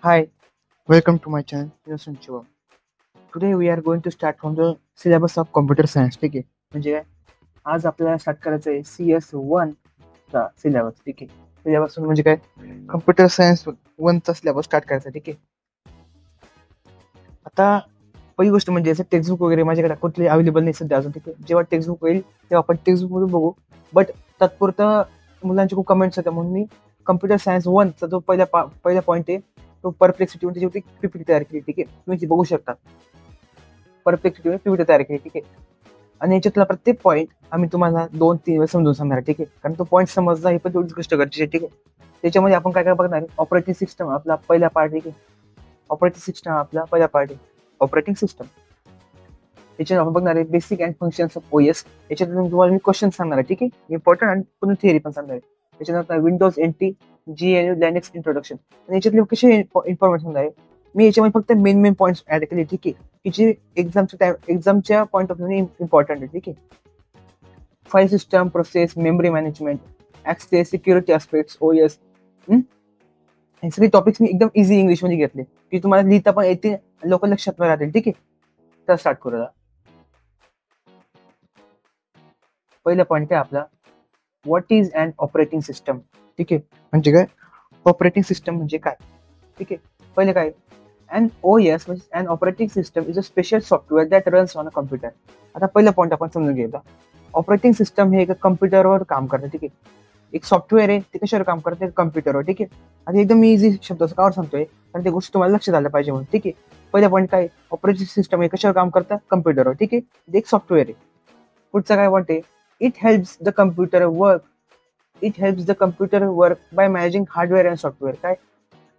Hi, welcome to my channel, Innocent Shivam. Today we are going to start from the syllabus of computer science. ठीक आहे, म्हणजे काय आज आपल्याला start करायचं आहे CS1 चा सिलेबस. ठीक आहे, सिलेबस म्हणजे काय, कम्प्युटर सायन्स 1 चा सिलेबस स्टार्ट करायचा. ठीक आहे, आता पहिली गोष्ट म्हणजे याचं टेक्स्टबुक वगैरे माझ्याकडे कुठली अवेलेबल नाही सध्या अजून. ठीक आहे, जेव्हा टेक्स्टबुक होईल तेव्हा आपण टेक्स्टबुक मधून बघू. बट तात्पुरतं मुलांचे खूप कमेंट्स होत्या म्हणून मी कम्प्युटर सायन्स 1 चा जो पहिला पॉईंट आहे तो परप्लेक्सिटी त्याच्यावरती पीपीटी तयार केली. ठीक आहे, तुम्ही ती बघू शकता. परप्लेक्सिटी पीपीटी तयार केली. ठीक आहे, आणि याच्यातला प्रत्येक पॉईंट आम्ही तुम्हाला 2-3 वेळा समजून सांगणार. ठीक आहे, कारण तो पॉईंट समजणं ही पण तेवढीच गोष्ट गरजेची आहे. ठीक आहे, त्याच्यामध्ये आपण काय काय बघणार आहे. ऑपरेटिंग सिस्टम आपला पहिला पार्ट. ठीक आहे, ऑपरेटिंग सिस्टम आपला पहिला पार्ट आहे. ऑपरेटिंग सिस्टम याच्यात आपण बघणार आहे basic and functions of OS. याच्यातून तुम्हाला मी क्वेश्चन सांगणार आहे. ठीक आहे, इम्पॉर्टंट आणि पूर्ण थिअरी पण सांगणार आहे. त्याच्यानंतर Windows NT GNU Linux introduction आणि याच्यातले कसे इन्फॉर्मेशन सांगणार आहे. मी याच्यामध्ये फक्त मेन पॉईंट्स ऍड केले. ठीक आहे, की जे एक्झामच्या पॉईंट ऑफ व्ह्यू इम्पॉर्टंट आहे. ठीक आहे, file system, process, memory management, access, security aspects, OS, हे सगळे टॉपिक्स मी एकदम इझी इंग्लिश मध्ये घेतले की तुम्हाला लिहिता पण येतील, लोक लक्षात पण राहतील. ठीक आहे, तर स्टार्ट करूया. पहिला पॉईंट आहे आपला what is an operating system. ठीक आहे, म्हणजे काय ऑपरेटिंग सिस्टम म्हणजे काय. ठीक आहे, पहिले काय अन ओएस म्हणजे an operating system is a special software that runs on a computer. आता पहिला पॉईंट आपण समजून घेऊया. ऑपरेटिंग सिस्टम हे एका कम्प्युटरवर काम करतं. ठीक आहे, एक सॉफ्टवेअर आहे ते कशावर काम करते, कम्प्युटरवर. ठीक आहे, आता एकदम इझी शब्द कावर सांगतोय कारण ते गोष्ट तुम्हाला लक्षात आलं पाहिजे म्हणून. ठीक आहे, पहिला पॉईंट काय ऑपरेटिंग सिस्टम हे कशावर काम करतं, कम्प्युटरवर. ठीक आहे, ते एक सॉफ्टवेअर आहे. पुढचा काय पॉईंट आहे it helps the computer work by managing hardware and software. काय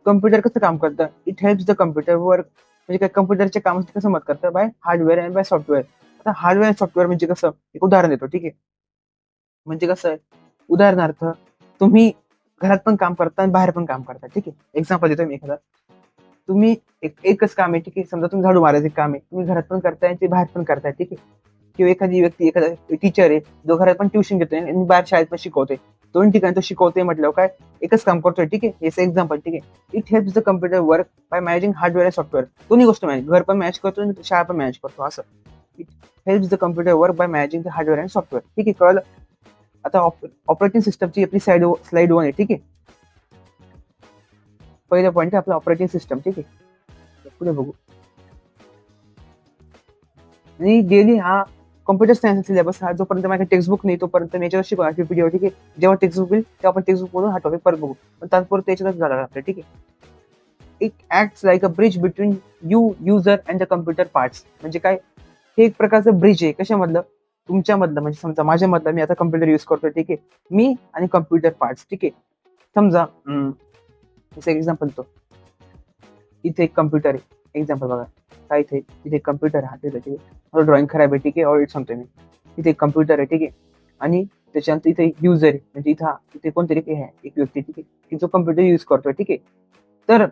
कम्प्युटर कसं काम करतं, it helps the computer work म्हणजे काय कम्प्युटरच्या कामासाठी कसं मदत करतं, by hardware and by software. आता हार्डवेअर अँड सॉफ्टवेअर म्हणजे कसं, एक उदाहरण देतो. ठीक आहे, म्हणजे कसं आहे उदाहरणार्थ तुम्ही घरात पण काम करता आणि बाहेर पण काम करता. ठीक आहे, एक्झाम्पल देतो मी एखादा. तुम्ही एकच काम आहे. ठीक आहे, समजा तुम्ही झाडू मारायचं काम आहे, तुम्ही घरात पण करताय आणि ते बाहेर पण करताय. ठीक आहे, किंवा एखादी व्यक्ती एखादा टीचर आहे जो घरात पण ट्युशन घेतोय आणि बाहेर शाळेत पण शिकवतोय. दोन ठिकाणी तो शिकवतोय म्हटल्यावर काय एकच काम करतोय. ठीक आहे, हेच एक्झाम्पल. ठीक आहे, it helps the computer work by managing hardware and software. दोन्ही गोष्ट मॅनेज, घर पण मॅनेज करतो आणि शाळा पण मॅनेज करतो. असं it helps the computer work by managing the hardware and software. ठीक आहे, कळलं. आता ऑपरेटिंग सिस्टमची आपली स्लाइड 1 आहे. ठीक आहे, पहिला पॉईंट आहे आपला ऑपरेटिंग सिस्टम. ठीक आहे, पुढे बघू. आणि डेली हा कम्प्युटर सायन्स सिलेबस हा जोपर्यंत माझ्या टेक्स्टबुक नाही तोपर्यंत मी याच्यावर शिकवणार पीपीटीवर. ठीक आहे, जेव्हा टेक्स्टबुक होईल तेव्हा आपण टेक्स्टबुक मधून हा टॉपिक परत बघू, पण तात्पुरतं याच्यातच झाला आपलं. ठीक आहे, it acts like a bridge between user and the computer parts. म्हणजे काय हे एक प्रकारचं ब्रिज आहे. कशामधलं, तुमच्यामधलं म्हणजे समजा माझ्यामधलं, मी आता कम्प्युटर युज करतोय. ठीक आहे, मी आणि कम्प्युटर पार्ट्स. ठीक आहे, समजा एक्झाम्पल तो इथे एक कम्प्युटर आहे. एक्झाम्पल बघा काय इथे कम्प्युटर आहे. ठीक आहे, ड्रॉइंग खराब आहे. ठीक आहे, ऑडिट सांगतोय मी. इथे एक कम्प्युटर आहे. ठीक आहे, आणि त्याच्यानंतर इथे युजर आहे म्हणजे इथे कोणतरी एक व्यक्ती. ठीक आहे, की जो कम्प्युटर युज करतोय. ठीक आहे, तर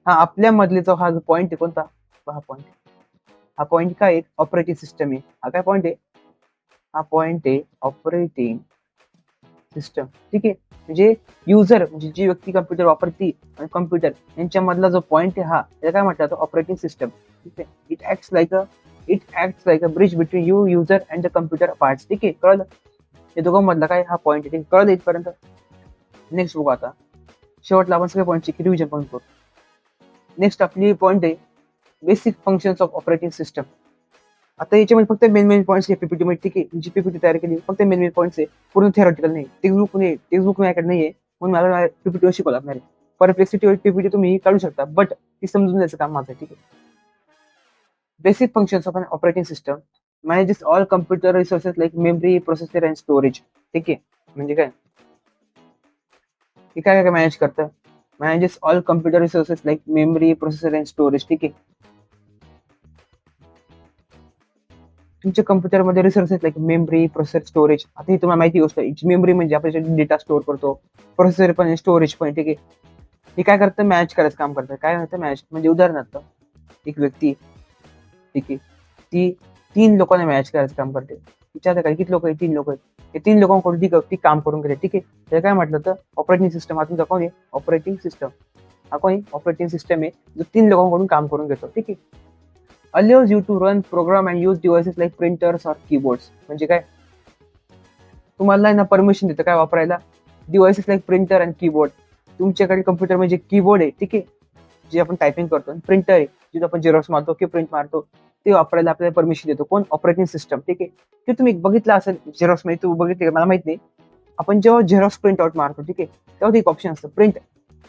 हा आपल्या मधले जो हा जो पॉईंट आहे कोणता, हा पॉईंट काय ऑपरेटिंग सिस्टम आहे. हा काय पॉईंट आहे, हा पॉईंट आहे ऑपरेटिंग सिस्टम. ठीक आहे, म्हणजे युजर म्हणजे जी व्यक्ती कम्प्युटर वापरती आणि कम्प्युटर यांच्या मधला जो पॉईंट आहे हा त्याला काय म्हटलं जातं, ऑपरेटिंग सिस्टम. ठीक आहे, it acts like a bridge between user and the computer parts. ठीक आहे, कळलं. हे दोघांमधला काय हा पॉईंट आहे. कळलं इथपर्यंत. नेक्स्ट बघू. आता शेवटला आपण सगळे पॉईंटची रिव्हिजन पण करू. नेक्स्ट आपली पॉईंट आहे basic functions of operating system. आता याच्यामध्ये फक्त मेन पॉईंट्स आहे पीपीटी मध्ये. ठीक आहे, जी पीपीटी तयार केली फक्त मेन पॉईंट्स आहे, पूर्ण थिअरॉटिकल नाही. टेक्स्टबुक माझ्याकडे नाहीये म्हणून मला पीपीटीवर शिकवलं लागणार आहे. परप्लेक्सिटीवर पीपीटी तुम्ही काढू शकता बट ती समजून द्यायचं काम माझं. ठीक आहे, basic functions of an operating system manages all computer resources like memory, processor and storage. ठीक आहे, म्हणजे काय हे काय काय मॅनेज करतं, manages all computer resources like memory, processor and storage. ठीक आहे, तुमच्या कम्प्युटरमध्ये resources like memory, processor, storage. आता ही तुम्हाला माहिती गोष्ट आहे, मेमरी म्हणजे आपण डेटा स्टोअर करतो, प्रोसेसर पण, स्टोरेज पण. ठीक आहे, हे काय करतं, मॅनेज करायचं काम करतं. काय म्हणतं मॅनेज म्हणजे उदाहरणार्थ एक व्यक्ती. ठीक आहे, ती 3 लोकांना मॅनेज करायचं काम करते. विचार करा किती लोक आहेत, 3 लोक आहेत. हे 3 लोकांकडून ती काम करून घेते. ठीक आहे, त्याला काय म्हटलं तर ऑपरेटिंग सिस्टम. हा तुमचा कोण आहे, ऑपरेटिंग सिस्टम. हा कोणी ऑपरेटिंग सिस्टम आहे जो 3 लोकांकडून काम करून घेतो. ठीक आहे. Allows you to run program and use devices like printers or keyboards. म्हणजे काय, तुम्हाला ना परमिशन देतं काय वापरायला, devices like printer and keyboard. तुमच्याकडे कम्प्युटर म्हणजे कीबोर्ड आहे, ठीक आहे, जे आपण टायपिंग करतो, प्रिंटर आहे जिथे आपण झेरॉक्स मारतो किंवा प्रिंट मारतो, ते वापरायला आपल्याला परमिशन देतो कोण, ऑपरेटिंग सिस्टम. ठीक आहे. ते तुम्ही बघितलं असेल झेरॉक्स मध्ये, तू बघितले मला माहित नाही. आपण जेव्हा झेरॉक्स प्रिंट आउट मारतो, ठीक आहे, तेव्हा एक ऑप्शन असतं प्रिंट.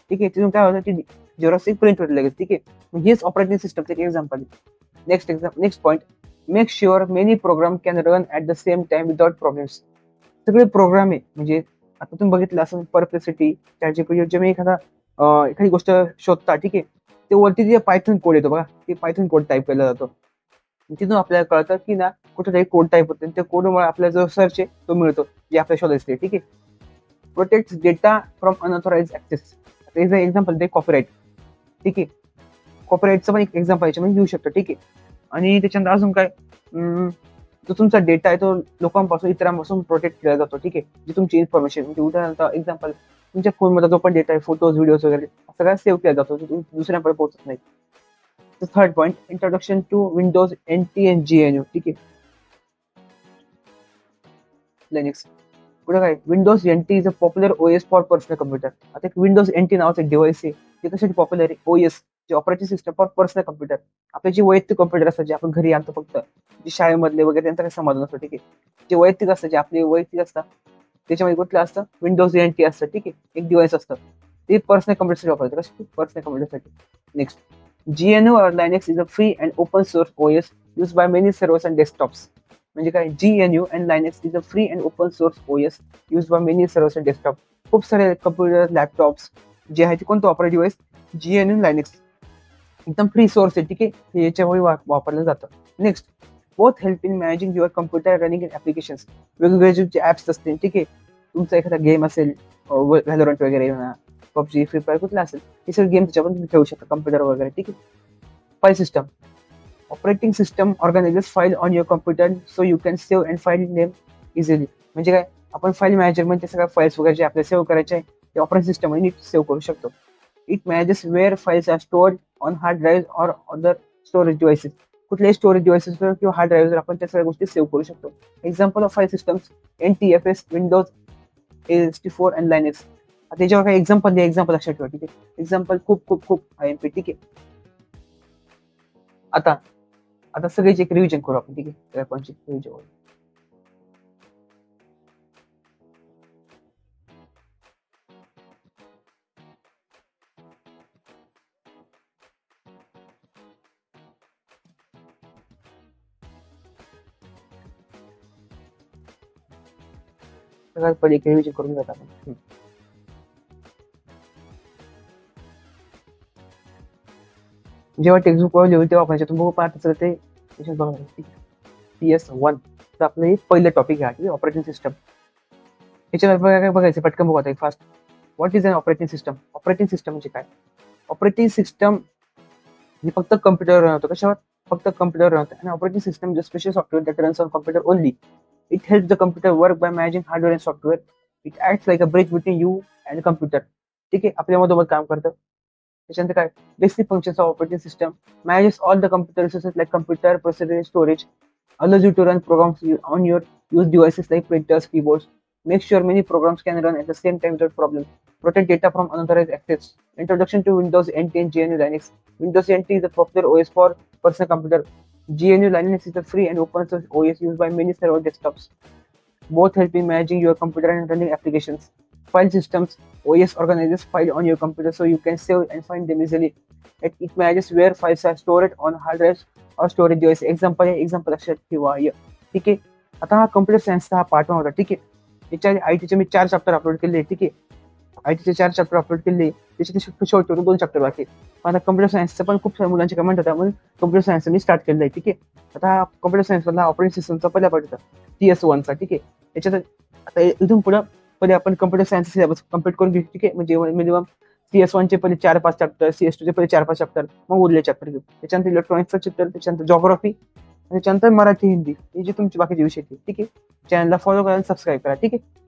ठीक आहे. तिथून काय होतं की झेरॉक्स प्रिंट होते लगेच. ठीक आहे. हेच ऑपरेटिंग सिस्टमचं एक एक्झाम्पल आहे. Next point, make sure many program can run at the same time without problems. सगळे प्रोग्राम आहे, म्हणजे आता तुम्ही बघितलं असं परप्लेक्सिटी, ChatGPT जे मी एखादी गोष्ट शोधता, ठीक आहे, ते वरती जे पायथन कोड येतो बघा, ते पायथन कोड टाईप केला जातो. तिथून आपल्याला कळतं की ना कुठेतरी कोड टाईप होते, त्या कोडमुळे आपल्याला जो सर्च आहे तो मिळतो, जे आपल्या शोधायचं. ठीक आहे. Protect data from unauthorise access. Example ते कॉपीराईट. ठीक आहे. कॉपीराईटचं पण एक एक्झाम्पल याच्यामध्ये घेऊ शकतो. ठीक आहे. आणि त्याच्यानंतर अजून काय, जो तुमचा डेटा आहे तो लोकांपासून, इतरांपासून प्रोटेक्ट केला जातो. ठीक आहे. जी तुमची इन्फॉर्मेशन, म्हणजे उदाहरणार्थ एक्झाम्पल, तुमच्या फोनमध्ये जो पण डेटा आहे, फोटोज, व्हिडिओज वगैरे सगळ्या सेव्ह केला जातो, दुसऱ्यांपर्यंत पोहोचत नाही. Third point, introduction to Windows NT and GNU. ठीक आहे. लिनक्स. पुढे काय, Windows NT is a popular OS for personal computer. आता एक विंडोज NT नावाचं एक डिव्हाइस आहे, ते कशासाठी पॉप्युलर आहे, OS जे operating system for personal computer. आपले जे वैयक्तिक कम्प्युटर असतात, जे आपण घरी आणतो फक्त, जे शाळेमधले वगैरे, त्यांचा काही समाधान असतो. ठीक आहे. जे वैयक्तिक असतात, जे आपले वैयक्तिक असतात, त्याच्यामध्ये कुठलं असतं, विंडोज NT असतं. ठीक आहे. एक डिव्हाइस असतं, ते पर्सनल कम्प्युटरसाठी वापरतात. कशासाठी, पर्सनल कम्प्युटरसाठी. Next, GNU or Linux is a free and open source OS used by many servers and desktops. म्हणजे काय, GNU and Linux is a free and open source OS used by many servers and desktop. खूप सारे computer, laptops जे आहे ते कोणतं operating device, GNU Linux, एकदम free source आहे. ठीक आहे. हे याच्यामुळे वापरलं जातं. Next, both help in managing your computer running in applications. वेगवेगळे जे ऍप्स असतील, ठीक आहे, तुमचा एखादा गेम असेल, व्हॅलोरंट वगैरे म्हणा, PUBG, फ्री फायर कुठला असेल, हे सगळे गेम त्याच्यावर तुम्ही ठेवू शकता कम्प्युटर वगैरे. ठीक आहे. File system. Operating system organizes file on your computer so you can save and file name easily. म्हणजे काय, आपण फाईल मॅनेजरमध्ये सगळ्या फाईल्स वगैरे जे आपल्याला सेव्ह करायचे आहे, ते ऑपरेटिंग सिस्टम मध्ये नीट सेव्ह करू शकतो. It manages where files are stored on hard drive or other storage devices. कुठल्याही स्टोरेज डिव्हाइसेसवर किंवा हार्ड ड्राईव्हवर आपण त्या सगळ्या गोष्टी सेव्ह करू शकतो. Example of file systems, NTFS, Windows AST4 and Linux. आता याच्यावर काही एक्झाम्पल लक्षात ठेवा. ठीक आहे. एक्झाम्पल खूप खूप खूप IMP. ठीक आहे. आता सगळ्याची एक रिव्हिजन करू आपण. ठीक आहे. कोणची रिव्हिजन, सगळ्यात पहिले एक रिव्हिजन करून घेत आपण. जेव्हा टेक्स्टबुक वर लिहू तेव्हा आपण याच्यातून बघू पाहत असेल ते PS1 तर आपलं हे पहिलं टॉपिक आहे, ऑपरेटिंग सिस्टम. याच्यावर काय बघायचं, पटकन बघू आता fast. What is an operating system. Operating system म्हणजे काय, ऑपरेटिंग सिस्टम हे फक्त कम्प्युटरवर रन होतं. कशावर, फक्त कम्प्युटरवर रन होतं. आणि operating system is a special software that runs on computer only. It helps the computer work by managing hardware and software. It acts like a bridge between you and computer. ठीक आहे. आपल्या मधोमध काम करतं. त्याच्यानंतर काय, basic functions of operating system, manages all the computer resources like computer, processor, storage, allows you to run programs on your use devices like printers, keyboards. Make sure many programs can run at the same time without problem. Protect data from unauthorized access. Introduction to Windows NT and GNU Linux. Windows NT is a popular OS for personal computer. GNU Linux is a free and open source OS used by many server desktops. Both help in managing your computer and running applications. File systems. OS organizes files on your computer so you can save and find them easily. It manages where files are stored on hard drives और storage device. Example लक्षात ठेवा. ठीक आहे. आता हा computer सायन्सचा हा part 1 होता. ठीक आहे. याच्या IT चे मी 4 चॅप्टर अपलोड केले. ठीक आहे. IT चे 4 चॅप्टर अपलोड केले, त्याच्यात शेवटचे 2 चॅप्टर बाकी. आता कम्प्युटर सायन्सचं पण खूप साऱ्या मुलांचे कमेंट होता, म्हणून कम्प्युटर सायन्स मी स्टार्ट केलं आहे. ठीक आहे. आता हा कम्प्युटर सायन्स मधला ऑपरेटिंग सिस्टमचा पहिला पार्ट होता, CS1 चा. ठीक आहे. याच्यात आता इथून पुढे पहिले आपण कम्प्युटर सायन्स सिलेबस कम्प्लीट करून घेऊ. ठीक आहे. म्हणजे मिनिमम CS1 चे पहिले 4-5 चॅप्टर, CS2 चे पहिले 4-5 चॅप्टर, मग उरले चॅप्टर घेऊ. त्याच्यानंतर इलेक्ट्रॉनिक्सचा चॅप्टर, त्याच्यानंतर जॉग्राफी, त्याच्यानंतर मराठी, हिंदी, हे जे तुमचे बाकीचे विषय आहेत. ठीक आहे. चॅनलला फॉलो करा आणि सबस्क्राईब करा. ठीक आहे.